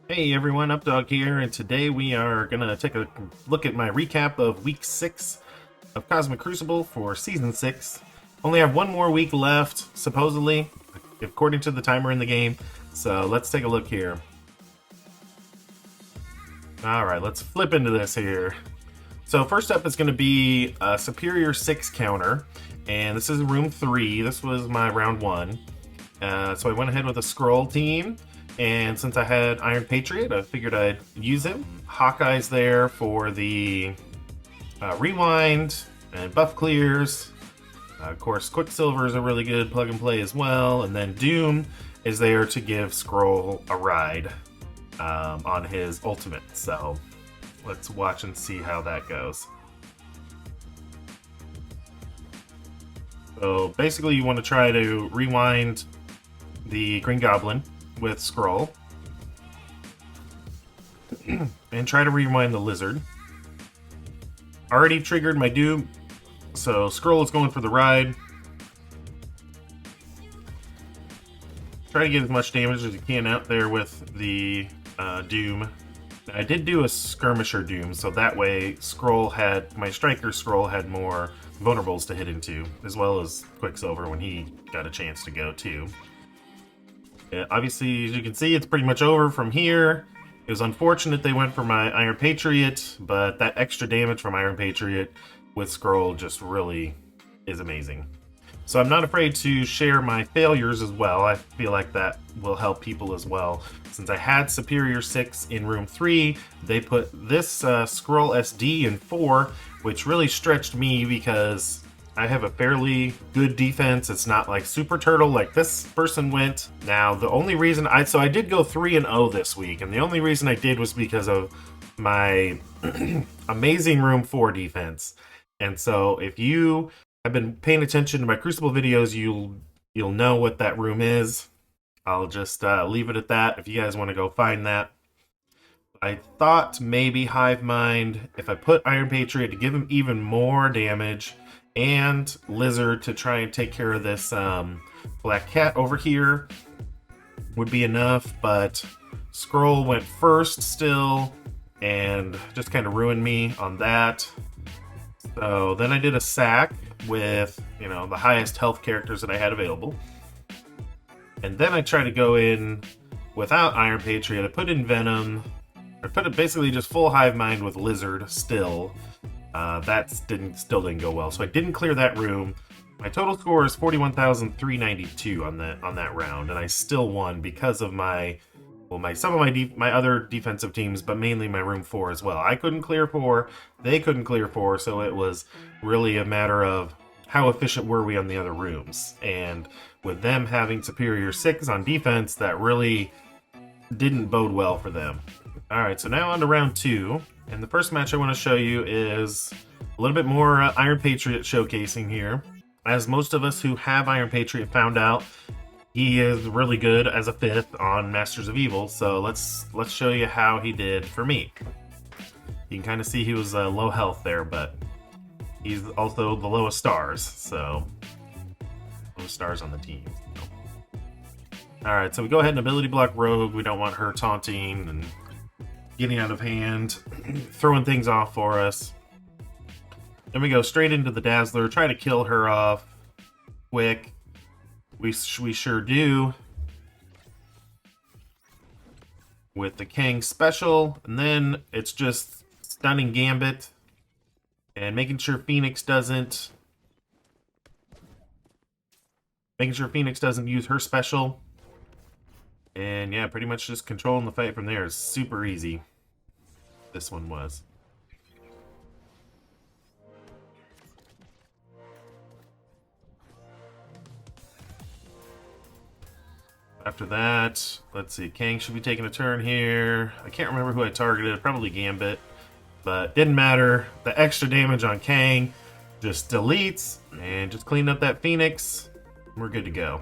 Hey everyone, Updog here, and today we are gonna take a look at my recap of week 6 of Cosmic Crucible for season 6. Only have one more week left, supposedly, according to the timer in the game. So let's take a look here. Alright, let's flip into this here. So first up is gonna be a Superior 6 counter, and this is room 3. This was my round 1. So I went ahead with a Skrull team. And since I had Iron Patriot, I figured I'd use him. Hawkeye's there for the rewind and buff clears. Of course, Quicksilver is a really good plug and play as well. And then Doom is there to give Skrull a ride on his ultimate. So let's watch and see how that goes. So basically you want to try to rewind the Green Goblin with Skrull and try to rewind the Lizard. Already triggered my Doom, so Skrull is going for the ride. Try to get as much damage as you can out there with the Doom. I did do a Skirmisher Doom, so that way my Striker Skrull had more vulnerables to hit into, as well as Quicksilver when he got a chance to go too. Obviously, as you can see, it's pretty much over from here. It was unfortunate they went for my Iron Patriot, but that extra damage from Iron Patriot with Skrull just really is amazing. So I'm not afraid to share my failures as well. I feel like that will help people as well. Since I had Superior 6 in room 3, they put this Skrull SD in 4, which really stretched me because I have a fairly good defense. It's not like Super Turtle like this person went. Now, the only reason so I did go 3-0 this week, and the only reason I did was because of my amazing room 4 defense. And so if you have been paying attention to my Crucible videos, you'll know what that room is. I'll just leave it at that if you guys want to go find that. I thought maybe Hivemind, if I put Iron Patriot to give him even more damage, and Lizard to try and take care of this Black Cat over here would be enough, but Skrull went first still and just kind of ruined me on that. So then I did a sack with, the highest health characters that I had available. And then I tried to go in without Iron Patriot. I put in Venom. I put it basically just full Hivemind with Lizard still. That still didn't go well, so I didn't clear that room. My total score is 41,392 on that round, and I still won because of my other defensive teams, but mainly my room 4 as well. I couldn't clear 4, they couldn't clear 4, so it was really a matter of how efficient were we on the other rooms. And with them having Superior 6 on defense, that really didn't bode well for them. Alright, so now on to round 2. And the first match I want to show you is a little bit more Iron Patriot showcasing here. As most of us who have Iron Patriot found out, he is really good as a 5th on Masters of Evil. So let's show you how he did for me. You can kind of see he was low health there, but he's also the lowest stars. So lowest stars on the team. Alright, so we go ahead and ability block Rogue. We don't want her taunting and getting out of hand, throwing things off for us. Then we go straight into the Dazzler, try to kill her off quick. We sure do. With the Kang special, and then it's just stunning Gambit and making sure Phoenix doesn't use her special. And yeah, pretty much just controlling the fight from there is super easy. This one was. After that, let's see, Kang should be taking a turn here. I can't remember who I targeted, probably Gambit, but didn't matter. The extra damage on Kang just deletes and just clean up that Phoenix. We're good to go.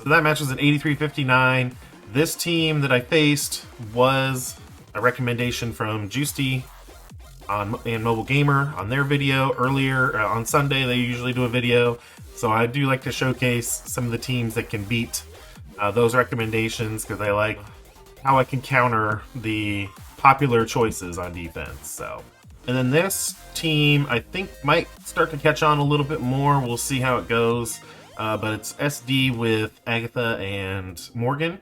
So that match was an 83-59. This team that I faced was a recommendation from Juicy and Mobile Gamer on their video earlier on Sunday. They usually do a video, so I do like to showcase some of the teams that can beat those recommendations because I like how I can counter the popular choices on defense. So, and then this team I think might start to catch on a little bit more. We'll see how it goes. But it's SD with Agatha and Morgan,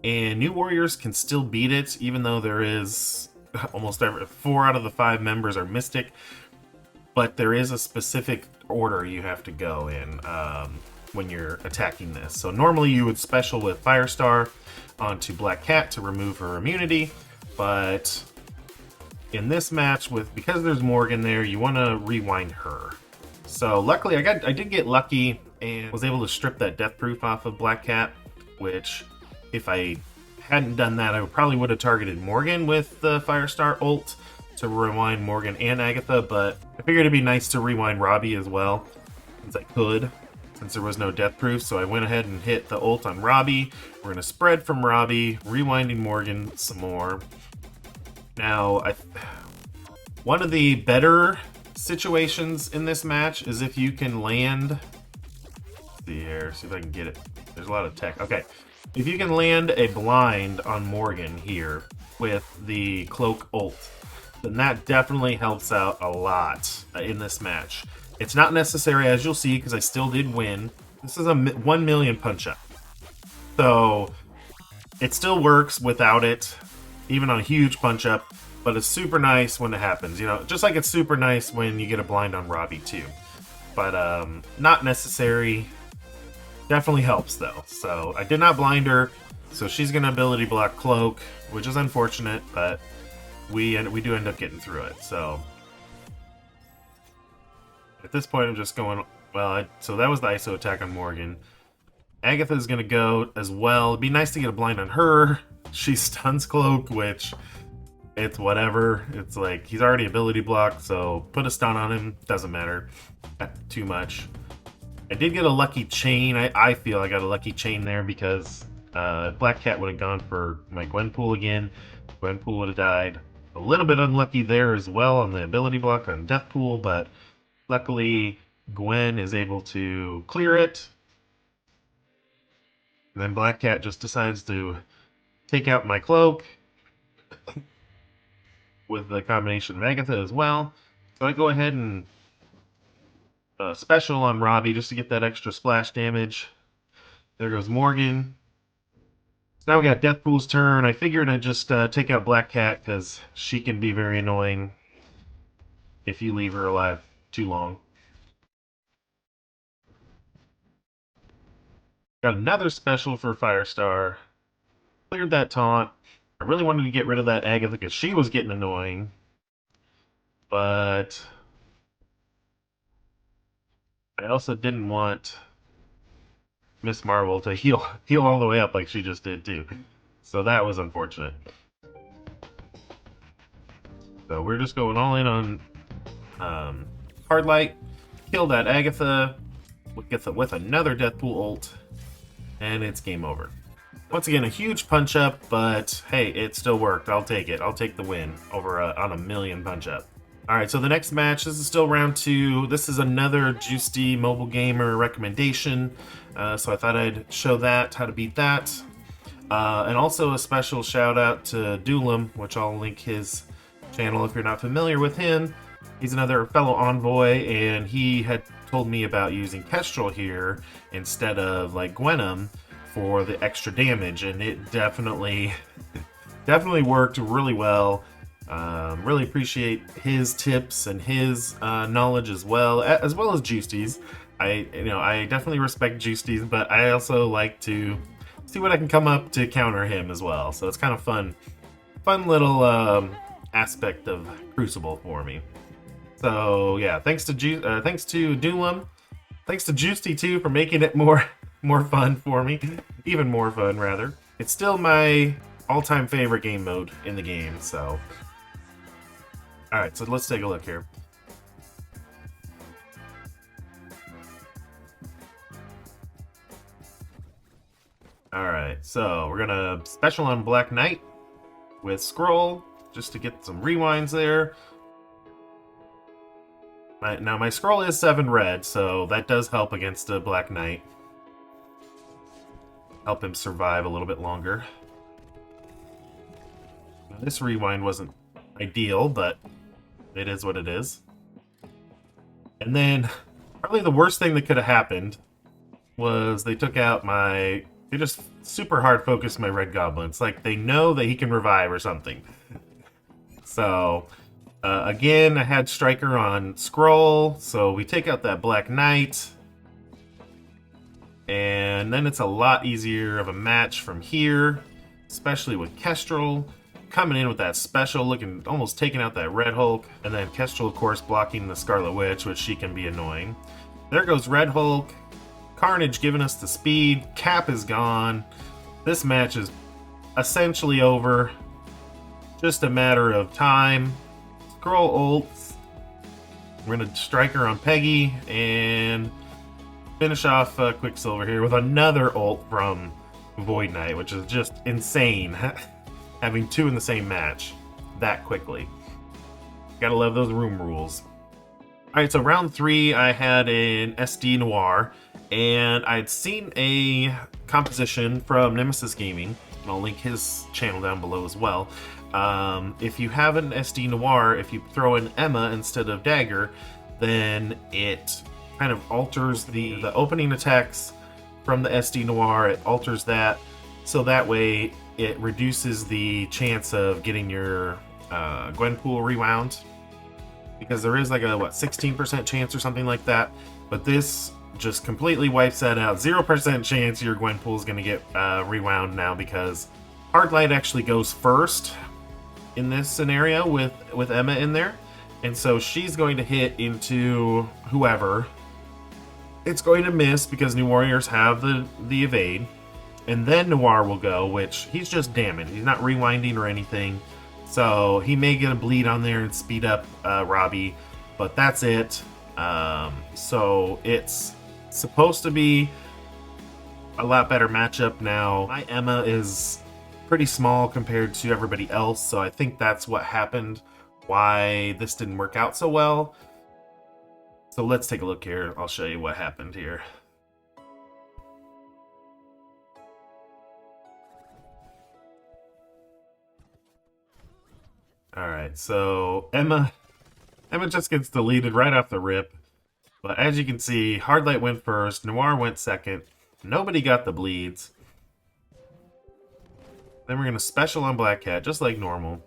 and New Warriors can still beat it, even though there is almost 4 out of the 5 members are Mystic. But there is a specific order you have to go in when you're attacking this. So normally you would special with Firestar onto Black Cat to remove her immunity, but in this match, because there's Morgan there, you want to rewind her. So luckily I did get lucky and was able to strip that death proof off of Black Cat, which if I hadn't done that, I probably would have targeted Morgan with the Firestar ult to rewind Morgan and Agatha, but I figured it'd be nice to rewind Robbie as well, since I could, since there was no death proof. So I went ahead and hit the ult on Robbie. We're going to spread from Robbie, rewinding Morgan some more. Now, one of the better situations in this match is if you can land... Let's see here, see if I can get it. There's a lot of tech. Okay. If you can land a blind on Morgan here with the cloak ult, then that definitely helps out a lot in this match. It's not necessary, as you'll see, because I still did win. This is a 1 million punch-up. So, it still works without it, even on a huge punch-up, but it's super nice when it happens. You know, just like it's super nice when you get a blind on Robbie, too. But, not necessary. Definitely helps, though. So, I did not blind her, so she's going to ability block Cloak, which is unfortunate, but we do end up getting through it. So at this point, I'm just going, well, so that was the ISO attack on Morgan. Agatha's going to go as well. It'd be nice to get a blind on her. She stuns Cloak, which it's whatever. It's like he's already ability blocked, so put a stun on him. Doesn't matter too much. I did get a lucky chain. I feel I got a lucky chain there because Black Cat would have gone for my Gwenpool again. Gwenpool would have died. A little bit unlucky there as well on the ability block on Deathpool, but luckily Gwen is able to clear it. And then Black Cat just decides to take out my cloak with the combination of Agatha as well. So I go ahead and special on Robbie just to get that extra splash damage. There goes Morgan. So now we got Deathpool's turn. I figured I'd just take out Black Cat because she can be very annoying if you leave her alive too long. Got another special for Firestar. Cleared that taunt. I really wanted to get rid of that Agatha because she was getting annoying. But I also didn't want Miss Marvel to heal all the way up like she just did too. So that was unfortunate. So we're just going all in on Hard Light. Kill that Agatha with another Deathpool ult. And it's game over. Once again, a huge punch up, but hey, it still worked. I'll take it. I'll take the win over on a million punch up. Alright, so the next match, this is still round 2. This is another Juicy Mobile Gamer recommendation. So I thought I'd show that, how to beat that. And also a special shout out to Dulom, which I'll link his channel if you're not familiar with him. He's another fellow envoy, and he had told me about using Kestrel here instead of like Gwenum for the extra damage, and it definitely worked really well. Really appreciate his tips and his knowledge as well as Juicy's. I definitely respect Juicy's, but I also like to see what I can come up to counter him as well. So it's kind of fun little aspect of Crucible for me. So yeah, thanks to Dulom, thanks to Juicy too for making it more fun for me, even more fun rather. It's still my all-time favorite game mode in the game. So, all right, so let's take a look here. All right, so we're gonna special on Black Knight with Skrull just to get some rewinds there. Now my Skrull is 7 red, so that does help against a Black Knight. help him survive a little bit longer. Now, this rewind wasn't ideal, but it is what it is. And then, probably the worst thing that could have happened was they took out my... They just super hard focused my red goblin. It's like they know that he can revive or something. So, again, I had Striker on Skrull, so we take out that Black Knight. And then it's a lot easier of a match from here, especially with Kestrel coming in with that special, looking almost taking out that Red Hulk. And then Kestrel, of course, blocking the Scarlet Witch, which she can be annoying. There goes Red Hulk. Carnage giving us the speed. Cap is gone. This match is essentially over. Just a matter of time. Skrull ults. We're going to Striker on Peggy and finish off Quicksilver here with another ult from Void Knight, which is just insane. Having two in the same match that quickly. Gotta love those room rules. Alright, so round 3, I had an SD Noir, and I'd seen a composition from Nemesis Gaming, and I'll link his channel down below as well. If you have an SD Noir, if you throw in Emma instead of Dagger, then it kind of alters the opening attacks from the SD Noir. It alters that, so that way it reduces the chance of getting your Gwenpool rewound. Because there is like a, 16% chance or something like that. But this just completely wipes that out. 0% chance your Gwenpool is going to get rewound now, because Hard Light actually goes first in this scenario with Emma in there. And so she's going to hit into whoever. It's going to miss because New Warriors have the evade. And then Noir will go, which he's just damaged. He's not rewinding or anything. So he may get a bleed on there and speed up Robbie, but that's it. So it's supposed to be a lot better matchup now. My Emma is pretty small compared to everybody else, so I think that's what happened, why this didn't work out so well. So let's take a look here. I'll show you what happened here. Alright, so Emma just gets deleted right off the rip. But as you can see, Hard Light went first, Noir went second. Nobody got the bleeds. Then we're going to special on Black Cat, just like normal.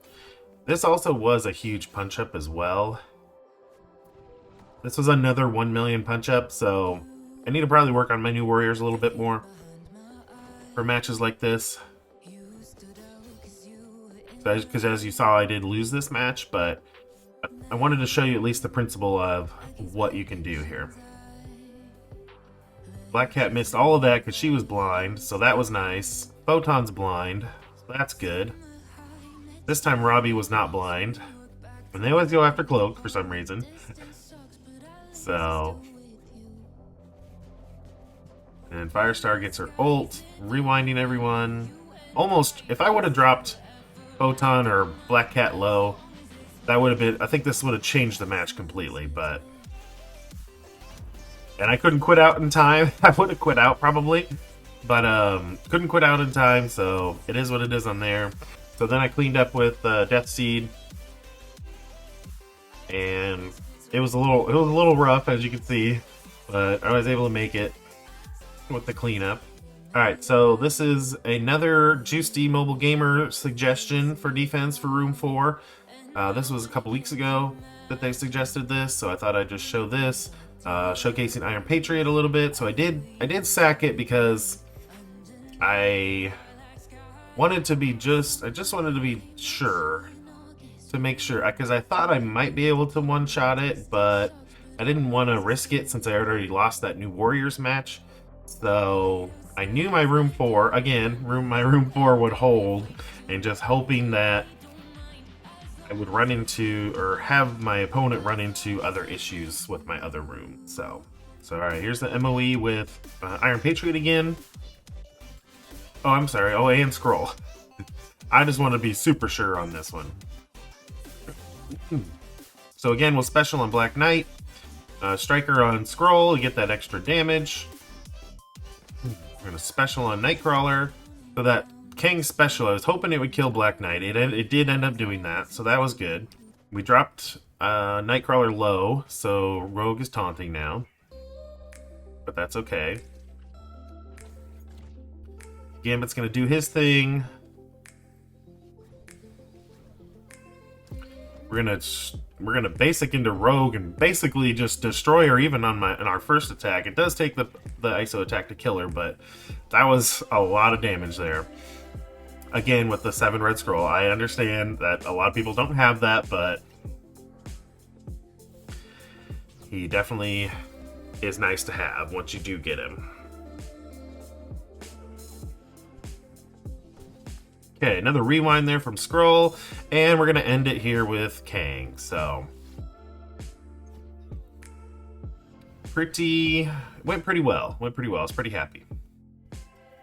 This also was a huge punch-up as well. This was another 1 million punch-up, so I need to probably work on my New Warriors a little bit more for matches like this. Because as you saw, I did lose this match, but I wanted to show you at least the principle of what you can do here. Black Cat missed all of that because she was blind, so that was nice. Photon's blind, so that's good. This time Robbie was not blind. And they always go after Cloak for some reason. So... And Firestar gets her ult, rewinding everyone. Almost, if I would have dropped Photon or Black Cat low, that would have been, I think this would have changed the match completely, but... And I couldn't quit out in time. I would have quit out probably, but couldn't quit out in time, so it is what it is on there. So then I cleaned up with Death Seed, and it was a little rough, as you can see, but I was able to make it with the cleanup. Alright, so this is another Juice D Mobile Gamer suggestion for defense for Room 4. This was a couple weeks ago that they suggested this, so I thought I'd just show this, showcasing Iron Patriot a little bit. So I did sack it because I wanted to be I just wanted to be sure, to make sure, because I thought I might be able to one-shot it, but I didn't want to risk it since I had already lost that New Warriors match. So I knew my Room 4, again, my Room 4 would hold, and just hoping that I would run into, or have my opponent run into other issues with my other room. So alright, here's the MOE with Iron Patriot again. Oh, I'm sorry, oh, and Skrull. I just want to be super sure on this one. So again, we'll special on Black Knight. Striker on Skrull, you get that extra damage. We're going to special on Nightcrawler. So that Kang's special, I was hoping it would kill Black Knight. It did end up doing that, so that was good. We dropped Nightcrawler low, so Rogue is taunting now. But that's okay. Gambit's going to do his thing. We're gonna basic into Rogue and basically just destroy her even on our first attack. It does take the ISO attack to kill her, but that was a lot of damage there. Again, with the 7 red scroll, I understand that a lot of people don't have that, but he definitely is nice to have once you do get him. Okay, another rewind there from Skrull, and we're going to end it here with Kang, so... Went pretty well. I was pretty happy.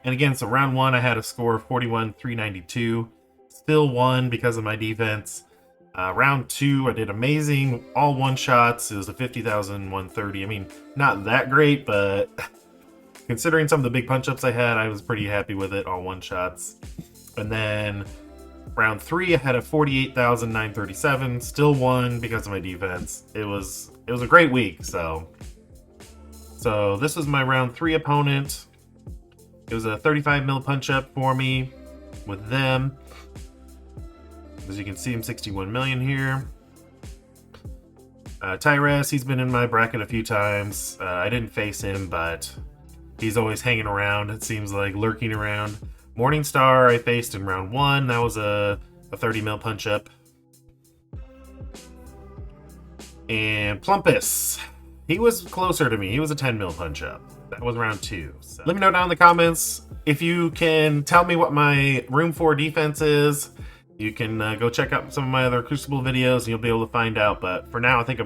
And again, so round 1, I had a score of 41,392. Still won because of my defense. Round 2, I did amazing. All one-shots. It was a 50,130. I mean, not that great, but considering some of the big punch-ups I had, I was pretty happy with it. All one-shots. And then round 3, I had a 48,937. Still won because of my defense. It was a great week. So this was my round 3 opponent. It was a 35 mil punch up for me with them. As you can see, I'm 61 million here. Tyrus, he's been in my bracket a few times. I didn't face him, but he's always hanging around. It seems like lurking around. Morningstar I faced in round 1. That was a 30 mil punch up. And Plumpus, he was closer to me. He was a 10 mil punch up. That was round 2. So let me know down in the comments if you can tell me what my room 4 defense is. You can go check out some of my other Crucible videos and you'll be able to find out. But for now, I think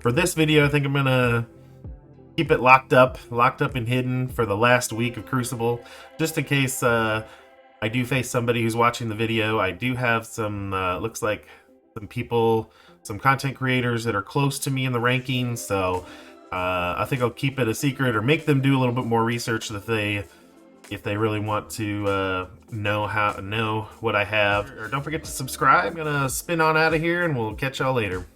for this video, I think I'm gonna keep it locked up and hidden for the last week of Crucible, just in case I do face somebody who's watching the video. I do have some, looks like some people, some content creators that are close to me in the rankings, so I think I'll keep it a secret or make them do a little bit more research if they really want to know what I have. Or don't forget to subscribe. I'm gonna spin on out of here and we'll catch y'all later.